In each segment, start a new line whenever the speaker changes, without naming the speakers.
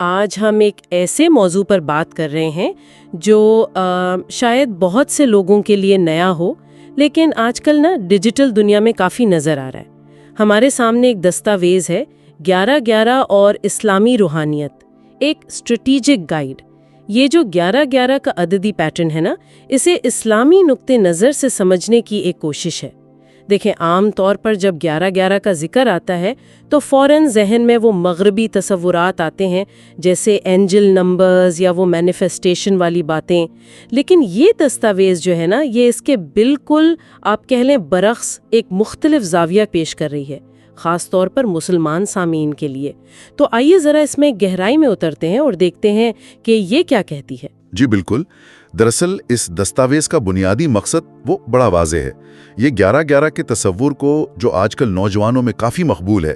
آج ہم ایک ایسے موضوع پر بات کر رہے ہیں جو شاید بہت سے لوگوں کے لیے نیا ہو، لیکن آج کل نا ڈیجیٹل دنیا میں کافی نظر آ رہا ہے۔ ہمارے سامنے ایک دستاویز ہے 11/11 اور اسلامی روحانیت، ایک اسٹریٹیجک گائیڈ۔ یہ جو 11/11 کا عددی پیٹرن ہے نا، اسے اسلامی نقطہ نظر سے سمجھنے کی ایک کوشش ہے۔ دیکھیں، عام طور پر جب 11/11 کا ذکر آتا ہے تو فوراً ذہن میں وہ مغربی تصورات آتے ہیں، جیسے اینجل نمبرز یا وہ مینیفیسٹیشن والی باتیں۔ لیکن یہ دستاویز جو ہے نا، یہ اس کے بالکل آپ کہہ لیں برعکس ایک مختلف زاویہ پیش کر رہی ہے، خاص طور پر مسلمان سامعین کے لیے۔ تو آئیے ذرا اس میں گہرائی میں اترتے ہیں اور دیکھتے ہیں کہ یہ کیا کہتی ہے۔
جی بالکل۔ دراصل اس دستاویز کا بنیادی مقصد وہ بڑا واضح ہے۔ یہ 11/11 کے تصور کو جو آج کل نوجوانوں میں کافی مقبول ہے،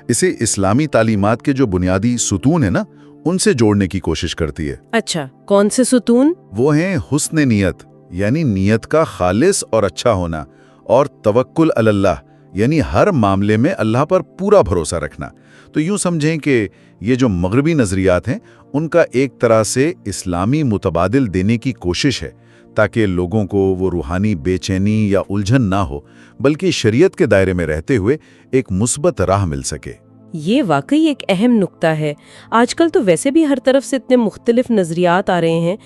اسے اسلامی تعلیمات کے جو بنیادی ستون ہیں نا، ان سے جوڑنے کی کوشش کرتی ہے۔
اچھا، کون سے ستون؟
وہ ہیں حسن نیت، یعنی نیت کا خالص اور اچھا ہونا، اور توکل علی اللہ، یعنی ہر معاملے میں اللہ پر پورا بھروسہ رکھنا۔ تو یوں سمجھیں کہ یہ جو مغربی نظریات ہیں، ان کا ایک طرح سے اسلامی متبادل دینے کی کوشش ہے، تاکہ لوگوں کو وہ روحانی بے چینی یا الجھن نہ ہو، بلکہ شریعت کے دائرے میں رہتے ہوئے ایک مثبت راہ مل سکے۔
یہ واقعی ایک اہم نقطہ ہے۔ آج کل تو ویسے بھی ہر طرف سے اتنے مختلف نظریات آ رہے ہیں،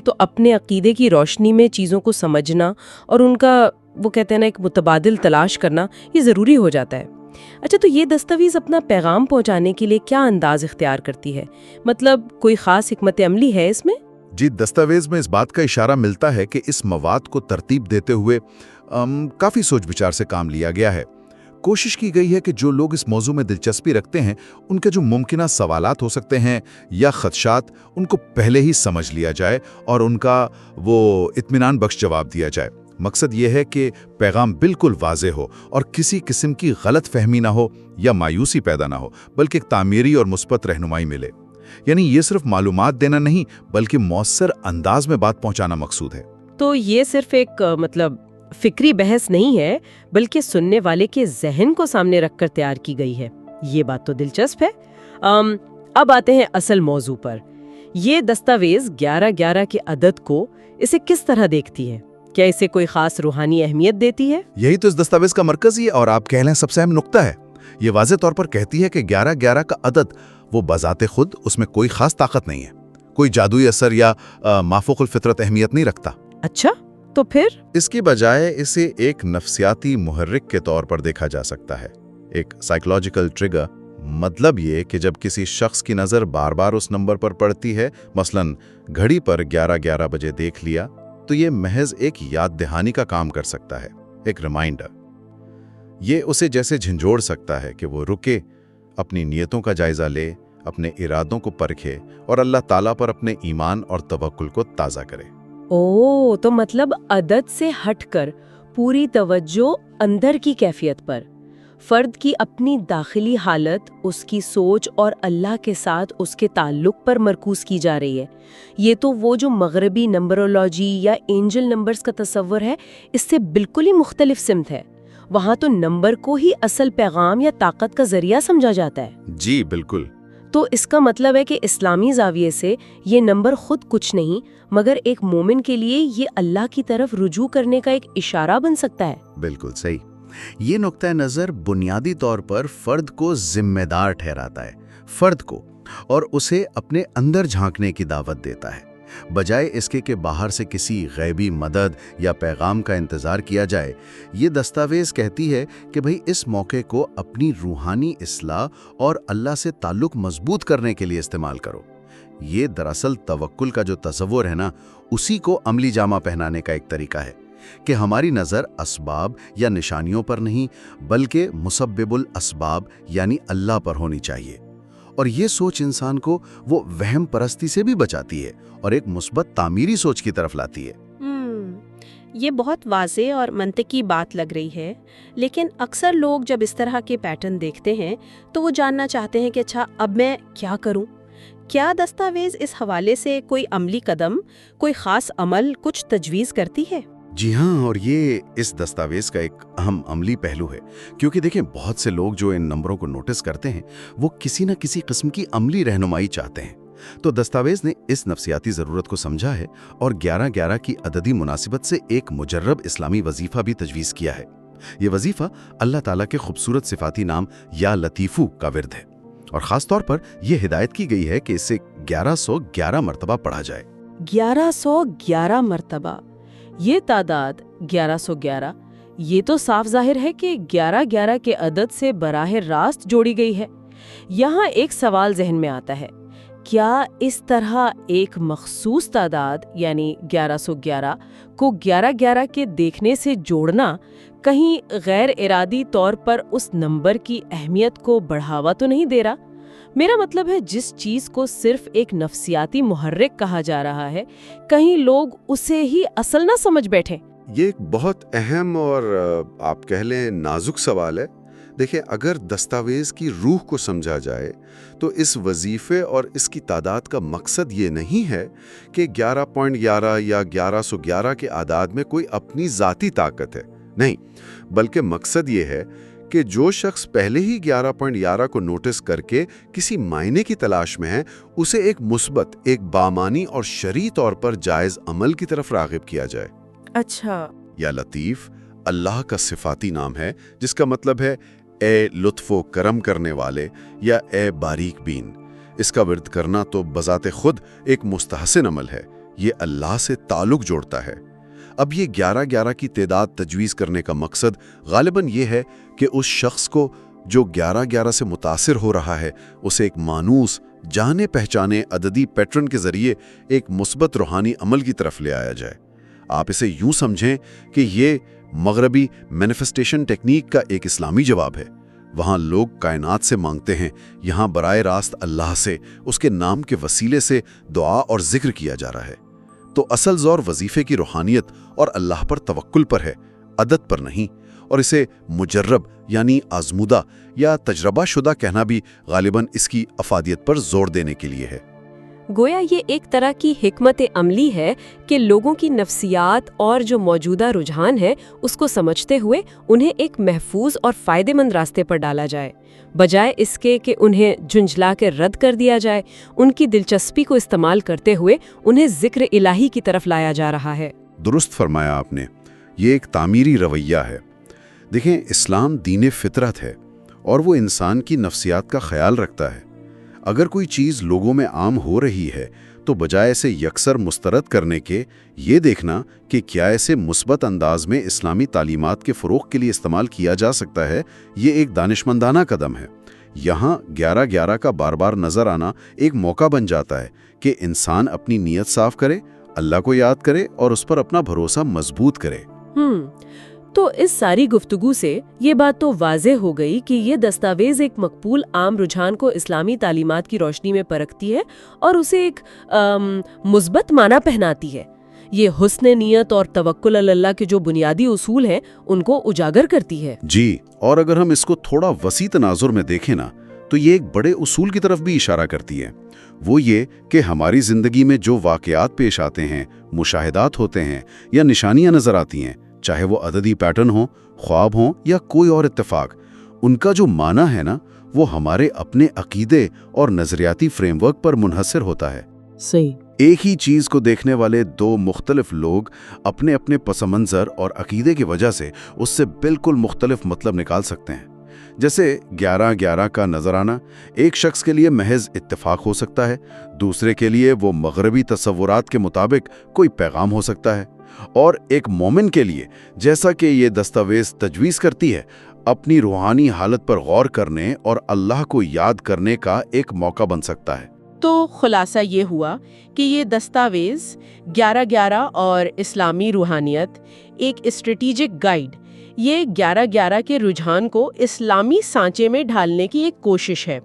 تو اپنے عقیدے کی روشنی میں چیزوں کو سمجھنا اور ان کا وہ کہتے ہیں نا ایک متبادل تلاش کرنا، یہ ضروری ہو جاتا ہے۔ اچھا، تو یہ دستاویز اپنا پیغام پہنچانے کے لیے کیا انداز اختیار کرتی ہے؟ مطلب کوئی خاص حکمت عملی ہے اس میں؟
جی، دستاویز میں اس بات کا اشارہ ملتا ہے کہ اس مواد کو ترتیب دیتے ہوئے کافی سوچ بچار سے کام لیا گیا ہے۔ کوشش کی گئی ہے کہ جو لوگ اس موضوع میں دلچسپی رکھتے ہیں، ان کے جو ممکنہ سوالات ہو سکتے ہیں یا خدشات، ان کو پہلے ہی سمجھ لیا جائے اور ان کا وہ اطمینان بخش جواب دیا جائے۔ مقصد یہ ہے کہ پیغام بالکل واضح ہو اور کسی قسم کی غلط فہمی نہ ہو یا مایوسی پیدا نہ ہو، بلکہ ایک تعمیری اور مثبت رہنمائی ملے۔ یعنی یہ صرف معلومات دینا نہیں، بلکہ مؤثر انداز میں بات پہنچانا مقصود ہے۔
تو یہ صرف ایک فکری بحث نہیں ہے، بلکہ سننے والے کے ذہن کو سامنے رکھ کر تیار کی گئی ہے۔ یہ بات تو دلچسپ ہے۔ اب آتے ہیں اصل موضوع پر۔ یہ دستاویز 11/11 کے عدد کو اسے کس طرح دیکھتی ہے؟ کیا اسے کوئی خاص روحانی اہمیت دیتی ہے؟
یہی تو اس دستاویز کا مرکزی اور آپ کہہ لیں سب سے اہم نقطہ ہے۔ یہ واضح طور پر کہتی ہے کہ 11/11 کا عدد وہ بذات خود اس میں کوئی خاص طاقت نہیں ہے، کوئی جادوئی اثر یا مافوق الفطرت اہمیت نہیں رکھتا۔
اچھا، تو پھر؟ اس
کی بجائے اسے ایک نفسیاتی محرک کے طور پر دیکھا جا سکتا ہے، ایک سائیکولوجیکل ٹریگر۔ مطلب یہ کہ جب کسی شخص کی نظر بار بار اس نمبر پر پڑتی ہے، مثلاً گھڑی پر 11:11 بجے دیکھ لیا، تو یہ محض ایک یاد دہانی کا کام کر سکتا ہے، ایک ریمائنڈر۔ یہ اسے جیسے جھنجھوڑ سکتا ہے کہ وہ رکے، اپنی نیتوں کا جائزہ لے، اپنے ارادوں کو پرکھے اور اللہ تعالیٰ پر اپنے ایمان اور توکل کو تازہ کرے۔
تو مطلب عدد سے ہٹ کر پوری توجہ اندر کی کیفیت پر، فرد کی اپنی داخلی حالت، اس کی سوچ اور اللہ کے ساتھ اس کے تعلق پر مرکوز کی جا رہی ہے۔ یہ تو وہ جو مغربی نمبرولوجی یا اینجل نمبرز کا تصور ہے، اس سے بالکل ہی مختلف سمت ہے۔ وہاں تو نمبر کو ہی اصل پیغام یا طاقت کا ذریعہ سمجھا جاتا ہے۔
جی بالکل۔
تو اس کا مطلب ہے کہ اسلامی زاویے سے یہ نمبر خود کچھ نہیں، مگر ایک مومن کے لیے یہ اللہ کی طرف رجوع کرنے کا ایک اشارہ بن سکتا ہے۔
بالکل صحیح۔ یہ نقطہ نظر بنیادی طور پر فرد کو ذمہ دار ٹھہراتا ہے، فرد کو، اور اسے اپنے اندر جھانکنے کی دعوت دیتا ہے، بجائے اس کے کہ باہر سے کسی غیبی مدد یا پیغام کا انتظار کیا جائے۔ یہ دستاویز کہتی ہے کہ بھئی اس موقع کو اپنی روحانی اصلاح اور اللہ سے تعلق مضبوط کرنے کے لیے استعمال کرو۔ یہ دراصل توکل کا جو تصور ہے نا، اسی کو عملی جامہ پہنانے کا ایک طریقہ ہے کہ ہماری نظر اسباب یا نشانیوں پر نہیں، بلکہ مسبب الاسباب یعنی اللہ پر ہونی چاہیے۔ اور یہ سوچ انسان کو وہ وہم پرستی سے بھی بچاتی ہے اور ایک مثبت تعمیری سوچ کی طرف لاتی ہے۔
یہ بہت واضح اور منطقی بات لگ رہی ہے، لیکن اکثر لوگ جب اس طرح کے پیٹرن دیکھتے ہیں تو وہ جاننا چاہتے ہیں کہ اچھا اب میں کیا کروں؟ کیا دستاویز اس حوالے سے کوئی عملی قدم، کوئی خاص عمل، کچھ تجویز کرتی ہے؟
جی ہاں، اور یہ اس دستاویز کا ایک اہم عملی پہلو ہے، کیونکہ دیکھیں بہت سے لوگ جو ان نمبروں کو نوٹس کرتے ہیں وہ کسی نہ کسی قسم کی عملی رہنمائی چاہتے ہیں۔ تو دستاویز نے اس نفسیاتی ضرورت کو سمجھا ہے اور 11-11 کی عددی مناسبت سے ایک مجرب اسلامی وظیفہ بھی تجویز کیا ہے۔ یہ وظیفہ اللہ تعالیٰ کے خوبصورت صفاتی نام یا لطیفو کا ورد ہے، اور خاص طور پر یہ ہدایت کی گئی ہے کہ اسے 1111 مرتبہ پڑھا جائے۔
1111 مرتبہ، یہ تعداد 1111، یہ تو صاف ظاہر ہے کہ 11-11 کے عدد سے براہ راست جوڑی گئی ہے۔ یہاں ایک سوال ذہن میں آتا ہے، کیا اس طرح ایک مخصوص تعداد یعنی 1111 کو 11-11 کے دیکھنے سے جوڑنا کہیں غیر ارادی طور پر اس نمبر کی اہمیت کو بڑھاوا تو نہیں دے رہا؟ میرا مطلب ہے جس چیز کو صرف ایک نفسیاتی محرک کہا جا رہا ہے، کہیں لوگ اسے ہی اصل نہ سمجھ بیٹھیں۔
یہ ایک بہت اہم اور آپ کہہ لیں نازک سوال ہے۔ دیکھیں، اگر دستاویز کی روح کو سمجھا جائے تو اس وظیفے اور اس کی تعداد کا مقصد یہ نہیں ہے کہ 11.11 یا 1111 کے اعداد میں کوئی اپنی ذاتی طاقت ہے، نہیں، بلکہ مقصد یہ ہے کہ جو شخص پہلے ہی 11.11 کو نوٹس کر کے کسی معنی کی تلاش میں ہے، اسے ایک مثبت، ایک بامانی اور شرعی طور پر جائز عمل کی طرف راغب کیا جائے۔
اچھا،
یا لطیف اللہ کا صفاتی نام ہے، جس کا مطلب ہے اے لطف و کرم کرنے والے یا اے باریک بین۔ اس کا ورد کرنا تو بذات خود ایک مستحسن عمل ہے، یہ اللہ سے تعلق جوڑتا ہے۔ اب یہ 11-11 کی تعداد تجویز کرنے کا مقصد غالباً یہ ہے کہ اس شخص کو جو 11-11 سے متاثر ہو رہا ہے، اسے ایک مانوس، جانے پہچانے عددی پیٹرن کے ذریعے ایک مثبت روحانی عمل کی طرف لے آیا جائے۔ آپ اسے یوں سمجھیں کہ یہ مغربی مینیفیسٹیشن ٹیکنیک کا ایک اسلامی جواب ہے۔ وہاں لوگ کائنات سے مانگتے ہیں، یہاں براہ راست اللہ سے، اس کے نام کے وسیلے سے دعا اور ذکر کیا جا رہا ہے۔ تو اصل زور وظیفے کی روحانیت اور اللہ پر توکل پر ہے، عدد پر نہیں، اور اسے مجرب یعنی آزمودہ یا تجربہ شدہ کہنا بھی غالباً اس کی افادیت پر زور دینے کے لیے ہے۔
گویا یہ ایک طرح کی حکمت عملی ہے کہ لوگوں کی نفسیات اور جو موجودہ رجحان ہے اس کو سمجھتے ہوئے انہیں ایک محفوظ اور فائدہ مند راستے پر ڈالا جائے، بجائے اس کے کہ انہیں جھنجھلا کے رد کر دیا جائے۔ ان کی دلچسپی کو استعمال کرتے ہوئے انہیں ذکر الہی کی طرف لایا جا رہا ہے۔
درست فرمایا آپ نے، یہ ایک تعمیری رویہ ہے۔ دیکھیں، اسلام دین فطرت ہے اور وہ انسان کی نفسیات کا خیال رکھتا ہے۔ اگر کوئی چیز لوگوں میں عام ہو رہی ہے تو بجائے اسے یکسر مسترد کرنے کے، یہ دیکھنا کہ کیا اسے مثبت انداز میں اسلامی تعلیمات کے فروغ کے لیے استعمال کیا جا سکتا ہے، یہ ایک دانشمندانہ قدم ہے۔ یہاں 11-11 کا بار بار نظر آنا ایک موقع بن جاتا ہے کہ انسان اپنی نیت صاف کرے، اللہ کو یاد کرے اور اس پر اپنا بھروسہ مضبوط کرے۔
تو اس ساری گفتگو سے یہ بات تو واضح ہو گئی کہ یہ دستاویز ایک مقبول عام رجحان کو اسلامی تعلیمات کی روشنی میں پرکھتی ہے اور اسے ایک مثبت معنی پہناتی ہے۔ یہ حسن نیت اور توکل علی اللہ کے جو بنیادی اصول ہیں ان کو اجاگر کرتی ہے۔
جی، اور اگر ہم اس کو تھوڑا وسیع تناظر میں دیکھیں نا، تو یہ ایک بڑے اصول کی طرف بھی اشارہ کرتی ہے۔ وہ یہ کہ ہماری زندگی میں جو واقعات پیش آتے ہیں، مشاہدات ہوتے ہیں یا نشانیاں نظر آتی ہیں، چاہے وہ عددی پیٹرن ہوں، خواب ہوں یا کوئی اور اتفاق، ان کا جو معنی ہے نا، وہ ہمارے اپنے عقیدے اور نظریاتی فریم ورک پر منحصر ہوتا ہے۔
صحیح۔
ایک ہی چیز کو دیکھنے والے دو مختلف لوگ اپنے اپنے پس منظر اور عقیدے کی وجہ سے اس سے بالکل مختلف مطلب نکال سکتے ہیں۔ جیسے 11-11 کا نظر آنا ایک شخص کے لیے محض اتفاق ہو سکتا ہے، دوسرے کے لیے وہ مغربی تصورات کے مطابق کوئی پیغام ہو سکتا ہے، اور ایک مومن کے لیے، جیسا کہ یہ دستاویز تجویز کرتی ہے، اپنی روحانی حالت پر غور کرنے اور اللہ کو یاد کرنے کا ایک موقع بن سکتا ہے۔
تو خلاصہ یہ ہوا کہ یہ دستاویز 11-11 اور اسلامی روحانیت ایک اسٹریٹجک گائیڈ، یہ 11-11 کے رجحان کو اسلامی سانچے میں ڈھالنے کی ایک کوشش ہے۔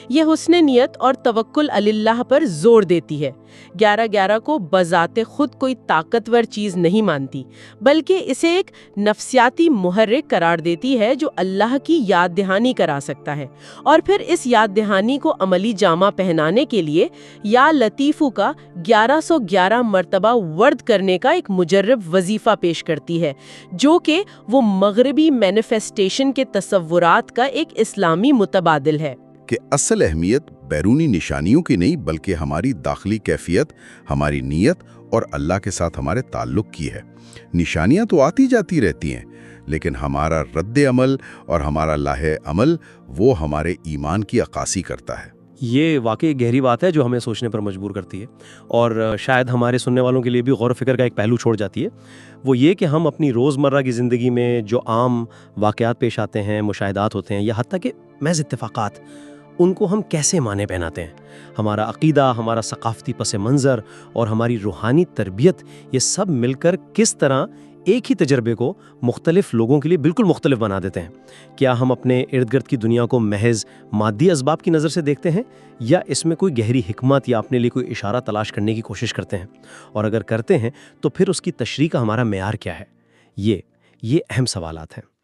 یہ حسن نیت اور توکل اللہ پر زور دیتی ہے۔ 11/11 کو بذات خود کوئی طاقتور چیز نہیں مانتی، بلکہ اسے ایک نفسیاتی محرک قرار دیتی ہے جو اللہ کی یاد دہانی کرا سکتا ہے، اور پھر اس یاد دہانی کو عملی جامہ پہنانے کے لیے یا لطیفو کا 1111 مرتبہ ورد کرنے کا ایک مجرب وظیفہ پیش کرتی ہے، جو کہ وہ مغربی مینیفیسٹیشن کے تصورات کا ایک اسلامی متبادل ہے۔
کہ اصل اہمیت بیرونی نشانیوں کی نہیں بلکہ ہماری داخلی کیفیت، ہماری نیت اور اللہ کے ساتھ ہمارے تعلق کی ہے۔ نشانیاں تو آتی جاتی رہتی ہیں، لیکن ہمارا رد عمل اور ہمارا لاہ عمل وہ ہمارے ایمان کی عکاسی کرتا ہے۔
یہ واقعی گہری بات ہے جو ہمیں سوچنے پر مجبور کرتی ہے، اور شاید ہمارے سننے والوں کے لیے بھی غور و فکر کا ایک پہلو چھوڑ جاتی ہے۔ وہ یہ کہ ہم اپنی روزمرہ کی زندگی میں جو عام واقعات پیش آتے ہیں، مشاہدات ہوتے ہیں، یا حتیٰ کہ محض اتفاقات، ان کو ہم کیسے معنی پہناتے ہیں۔ ہمارا عقیدہ، ہمارا ثقافتی پس منظر اور ہماری روحانی تربیت، یہ سب مل کر کس طرح ایک ہی تجربے کو مختلف لوگوں کے لیے بالکل مختلف بنا دیتے ہیں۔ کیا ہم اپنے ارد گرد کی دنیا کو محض مادی اسباب کی نظر سے دیکھتے ہیں، یا اس میں کوئی گہری حکمت یا اپنے لیے کوئی اشارہ تلاش کرنے کی کوشش کرتے ہیں؟ اور اگر کرتے ہیں تو پھر اس کی تشریح کا ہمارا معیار کیا ہے؟ یہ اہم سوالات ہیں۔